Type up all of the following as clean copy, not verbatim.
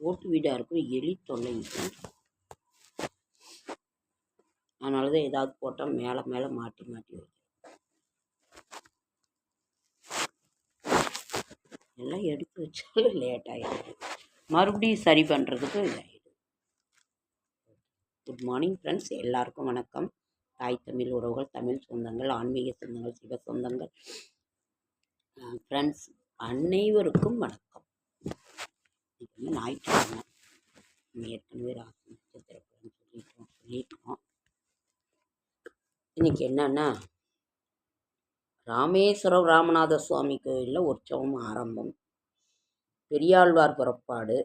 ஓட்டு வீடாக இருக்கும், எலி தொல்லை இருக்கும். அதனால தான் ஏதாவது போட்டால் மேலே மேலே மாட்டி மாட்டி வைக்கும். எல்லாம் எடுத்து வச்சாலும் லேட் ஆகிடுது, மறுபடியும் சரி பண்ணுறதுக்கு இதாகிடுது. குட் மார்னிங் ஃப்ரெண்ட்ஸ், எல்லாருக்கும் வணக்கம். தாய் தமிழ் உறவுகள், தமிழ் சொந்தங்கள், ஆன்மீக சொந்தங்கள், சிவ சொந்தங்கள் ஃப்ரெண்ட்ஸ் அனைவருக்கும் வணக்கம். இன்னைக்கு வந்து ஞாயிற்றுக்கிழமை, நம்ம ஏற்கனவே ராசி நட்சத்திரப்பலன் சொல்லிட்டோம். இன்னைக்கு என்னன்னா, ராமேஸ்வரம் ராமநாத சுவாமி கோயிலில் உற்சவம் ஆரம்பம். பெரியாழ்வார் புறப்பாடு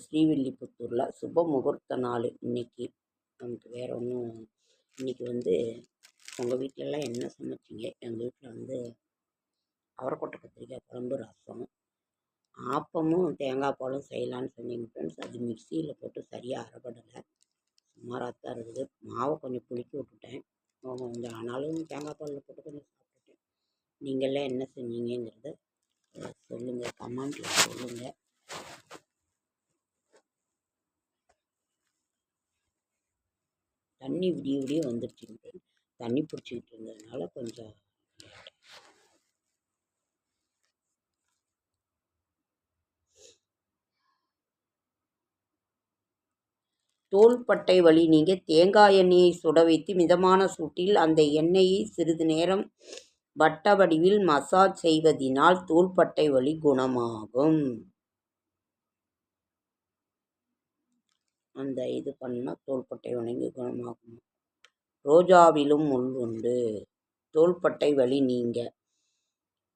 ஸ்ரீவில்லிபுத்தூரில். சுப முகூர்த்த நாள் இன்னைக்கு. நமக்கு வேறு ஒன்றும். இன்றைக்கி வந்து உங்கள் வீட்டிலலாம் என்ன சமைச்சிங்க? எங்கள் வீட்டில் வந்து அவரைக்கொட்டை கத்திரிக்காய் குழம்பு, ரசம், ஆப்பமும் தேங்காய் பாலும் செய்யலான்னு சொன்னீங்க ஃப்ரெண்ட்ஸ். அது மிக்சியில் போட்டு சரியாக அரைப்படலை, சுமாராக தான் இருக்குது. மாவை கொஞ்சம் புளிக்க விட்டுட்டேன், கொஞ்சம் ஆனாலும் தேங்காய் பாலில் போட்டு கொஞ்சம் சாப்பிட்டுட்டேன். நீங்கள்லாம் என்ன செஞ்சீங்கிறத சொல்லுங்கள், கமெண்ட்டில் சொல்லுங்கள். தண்ணி விடிய விடிய வந்துடுச்சுங்க. தண்ணி பிடிச்சிக்கிட்டு இருந்ததுனால கொஞ்சம் தோள்பட்டை வலி நீங்க தேங்காய் எண்ணெயை சுட வைத்து மிதமான சூட்டில் அந்த எண்ணெயை சிறிது நேரம் வட்ட வடிவில் மசாஜ் செய்வதினால் தோள்பட்டை வலி குணமாகும். அந்த இது பண்ணால் தோள்பட்டை வலி குணமாகும். ரோஜாவிலும் முள் உண்டு. தோள்பட்டை வலி நீங்க.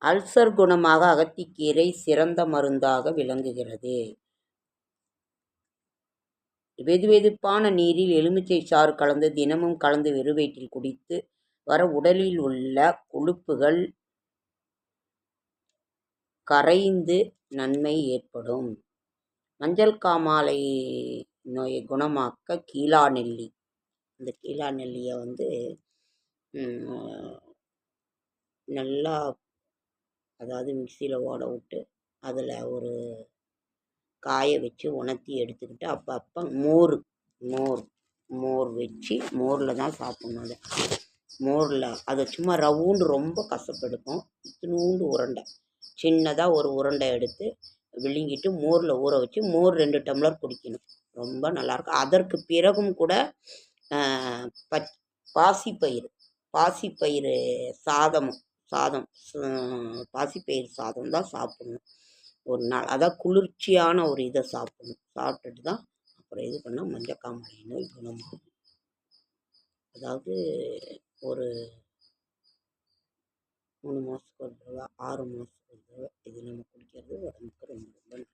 அல்சர் குணமாக அகத்திக்கீரை சிறந்த மருந்தாக விளங்குகிறது. வெதுவெதுப்பான நீரில் எலுமிச்சை சாறு கலந்து தினமும் கலந்து வெறுவயிற்றில் குடித்து வர உடலில் உள்ள கொழுப்புகள் கரைந்து நன்மை ஏற்படும். மஞ்சள் காமாலை நோயை குணமாக்க கீழா நெல்லி. இந்த கீழா நெல்லியை வந்து நல்லா, அதாவது மிக்சியில் ஓட விட்டு அதில் ஒரு காய வச்சு உணர்த்தி எடுத்துக்கிட்டு அப்பப்போ மோர் வச்சு மோரில் தான் சாப்பிட்ணும். அதை மோரில் அதை சும்மா ரவுண்டு, ரொம்ப கசப்பெடுக்கும். இத்தினூண்டு உருண்டை, சின்னதாக ஒரு உருண்டை எடுத்து விழுங்கிட்டு மோரில் ஊற வச்சு மோர் 2 டம்ளர் குடிக்கணும். ரொம்ப நல்லாயிருக்கும். அதற்கு பிறகும் கூட பாசிப்பயிறு சாதம் பாசிப்பயிறு சாதம் தான் சாப்பிடணும் ஒரு நாள். அதான் குளிர்ச்சியான ஒரு இதை சாப்பிடணும். சாப்பிட்டுட்டு தான் அப்புறம் இது பண்ணால் மஞ்சக்காமலை நோய் குணமாகும். அதாவது ஒரு 3 மாதத்துக்கு ஒரு தடவை, 6 மாதத்துக்கு ஒரு தடவை இது நம்ம குடிக்கிறது உடம்புக்கு ரொம்ப ரொம்ப நல்லது.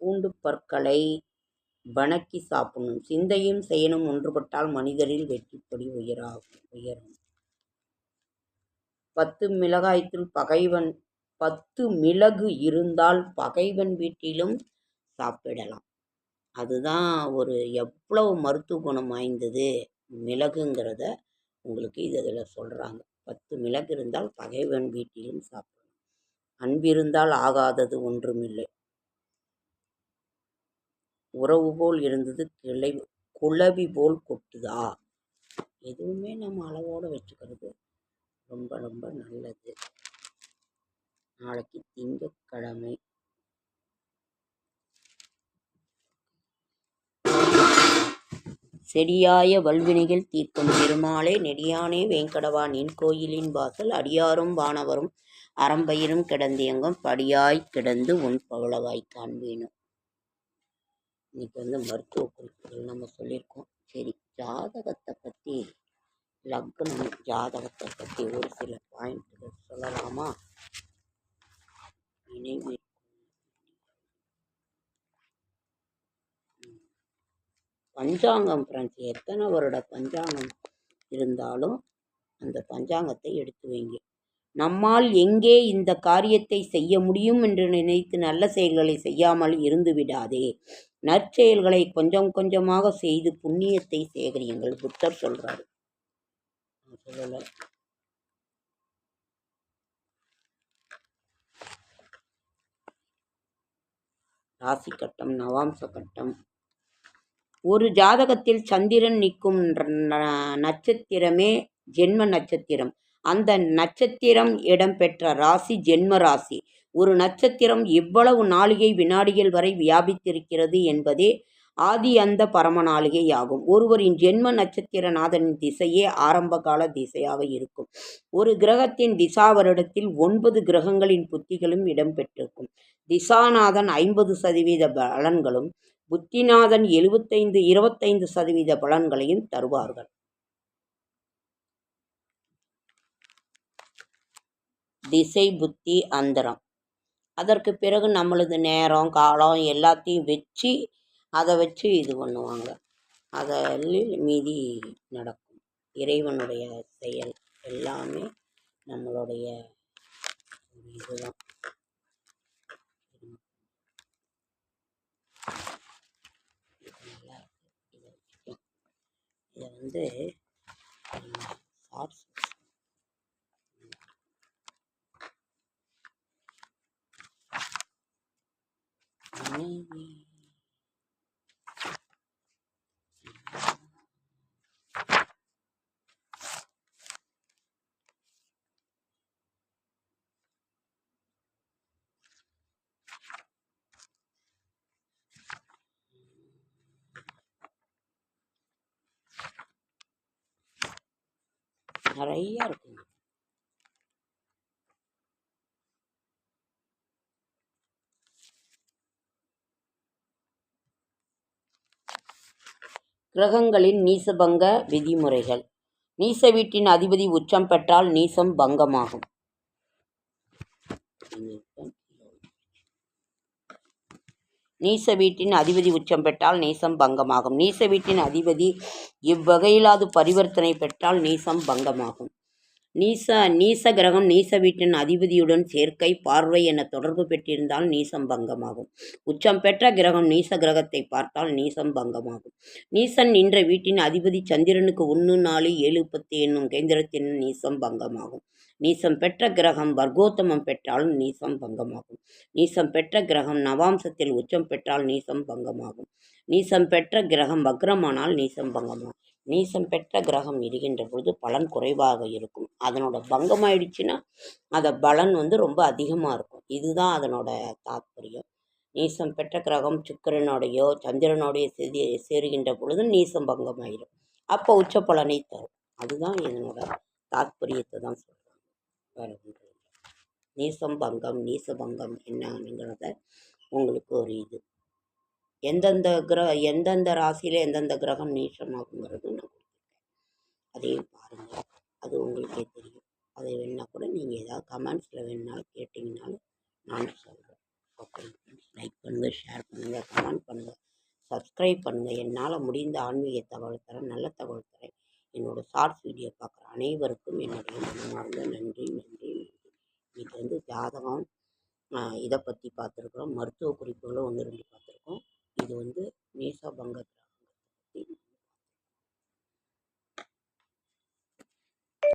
பூண்டு பற்களை வணக்கி சாப்பிடணும். சிந்தையும் செயலும் ஒன்றுபட்டால் மனிதரில் வெற்றிப்படி உயரும். 10 மிளகாய்த்தூள் 10 மிளகு இருந்தால் பகைவன் வீட்டிலும் சாப்பிடலாம். அதுதான் ஒரு எவ்வளவு மருத்துவ குணம் வாய்ந்தது மிளகுங்கிறத உங்களுக்கு இதில் சொல்கிறாங்க. 10 மிளகு இருந்தால் பகைவன் வீட்டிலும் சாப்பிடலாம். அன்பிருந்தால் ஆகாதது ஒன்றுமில்லை. உறவு போல் இருந்தது குளவி போல் கொட்டுதா. எதுவுமே நம்ம அளவோடு வச்சுக்கிறது ரொம்ப ரொம்ப நல்லது. நாளைக்கு திங்கட்கிழமை. செடியாய வல்வினைகள் தீர்க்கும் திருமாலே நெடியானே வேங்கடவா நின் கோயிலின் வாசல் அடியாரும் வானவரும் அறம்பயிரும் கிடந்தியங்கும் படியாய் கிடந்து உன் பவளவாய் காண்பேனும். இன்னைக்கு வந்து மருத்துவ குறிப்புகள் நம்ம சொல்லியிருக்கோம். சரி, ஜாதகத்தை பற்றி, லக்னம் ஜாதகத்தை பற்றி ஒரு சில பாயிண்ட்டுகள் சொல்லலாமா? பஞ்சாங்கம் ஃப்ரெண்ட்ஸ், எத்தனை வருட பஞ்சாங்கம் இருந்தாலும் அந்த பஞ்சாங்கத்தை எடுத்து வைங்க. நம்மால் எங்கே இந்த காரியத்தை செய்ய முடியும் என்று நினைத்து நல்ல செயல்களை செய்யாமல் இருந்து விடாதே. நற்செயல்களை கொஞ்சம் கொஞ்சமாக செய்து புண்ணியத்தை சேகரியுங்கள். புத்தர் சொல்றாரு, சொல்லலை. ராசி கட்டம், நவாம்ச கட்டம். ஒரு ஜாதகத்தில் சந்திரன் நிற்கும் நட்சத்திரமே ஜென்ம நட்சத்திரம். அந்த நட்சத்திரம் இடம்பெற்ற ராசி ஜென்ம ராசி. ஒரு நட்சத்திரம் எவ்வளவு நாளிகை வினாடிகள் வரை வியாபித்திருக்கிறது என்பதே ஆதி அந்த பரம நாளிகை ஆகும். ஒருவரின் ஜென்ம நட்சத்திரநாதனின் திசையே ஆரம்பகால திசையாக இருக்கும். ஒரு கிரகத்தின் திசா வருடத்தில் 9 கிரகங்களின் புத்திகளும் இடம்பெற்றிருக்கும். திசாநாதன் 50% பலன்களும், புத்திநாதன் 25% பலன்களையும் தருவார்கள். திசை புத்தி அந்தரம். அதற்கு பிறகு நம்மளது நேரம் காலம் எல்லாத்தையும் வச்சு அதை வச்சு இது பண்ணுவாங்க. அதில் மீதி நடக்கும். இறைவனுடைய செயல் எல்லாமே நம்மளுடைய இதுதான். இதை வந்து நிறைய இருக்குங்க. கிரகங்களின் நீசபங்க விதிமுறைகள். நீச வீட்டின் அதிபதி உச்சம் பெற்றால் நீசம் பங்கமாகும். நீச வீட்டின் அதிபதி உச்சம் பெற்றால் நீசம் பங்கமாகும். நீச வீட்டின் அதிபதி இவ்வகையிலாது பரிவர்த்தனை பெற்றால் நீசம் பங்கமாகும். நீச கிரகம் நீச வீட்டின் அதிபதியுடன் சேர்க்கை, பார்வை என தொடர்பு பெற்றிருந்தால் நீசம் பங்கமாகும். உச்சம் பெற்ற கிரகம் நீச கிரகத்தை பார்த்தால் நீசம் பங்கமாகும். நீசன் நின்ற வீட்டின் அதிபதி சந்திரனுக்கு 1, 4, 7, 10 என்னும் கேந்திரத்தின் நீசம் பங்கமாகும். நீசம் பெற்ற கிரகம் வர்க்கோத்தமம் பெற்றால் நீசம் பங்கமாகும். நீசம் பெற்ற கிரகம் நவாம்சத்தில் உச்சம் பெற்றால் நீசம் பங்கமாகும். நீசம் பெற்ற கிரகம் வக்ரமானால் நீசம் பங்கமாகும். நீசம் பெற்ற கிரகம் இருக்கின்ற பொழுது பலன் குறைவாக இருக்கும். அதனோட பங்கம் ஆயிடுச்சுன்னா அதை பலன் ரொம்ப அதிகமாக இருக்கும். இதுதான் அதனோட தாத்பரியம். நீசம் பெற்ற கிரகம் சுக்கிரனோடையோ சந்திரனோடைய சேருகின்ற பொழுது நீசம் பங்கம் ஆயிடும். அப்போ உச்ச பலனை தரும். அதுதான் இதனோட தாத்பரியத்தை தான் சொல்கிறாங்க. வேறு ஒன்று நீசம் பங்கம் நீசபங்கம் என்னங்கிறத உங்களுக்கு ஒரு இது எந்தெந்த ராசியில் எந்தெந்த கிரகம் நீச்சமாகுங்கிறது நான் கொடுத்துருக்கேன். அதையும் பாருங்கள், அது உங்களுக்கே தெரியும். அதை வேணால் கூட நீங்கள் ஏதாவது கமெண்ட்ஸில் வேணுனாலும் கேட்டிங்கனாலும் நான் சொல்கிறேன். ஓகே ஃப்ரெண்ட்ஸ், லைக் பண்ணுங்கள், ஷேர் பண்ணுங்கள், கமெண்ட் பண்ணுங்கள், சப்ஸ்கிரைப் பண்ணுங்கள். என்னால் முடிந்த ஆன்மீக தகவல் தரேன், நல்ல தகவல் தரேன். என்னோடய ஷார்ட்ஸ் வீடியோ பார்க்குற அனைவருக்கும் என்னுடைய மனமார்ந்த நன்றி நன்றி நன்றி. இன்றைக்கி ஜாதகம் இதை பற்றி பார்த்துருக்குறோம். மருத்துவ குறிப்புகளும் 1, 2 பார்த்துருக்கோம். இது நீசபங்க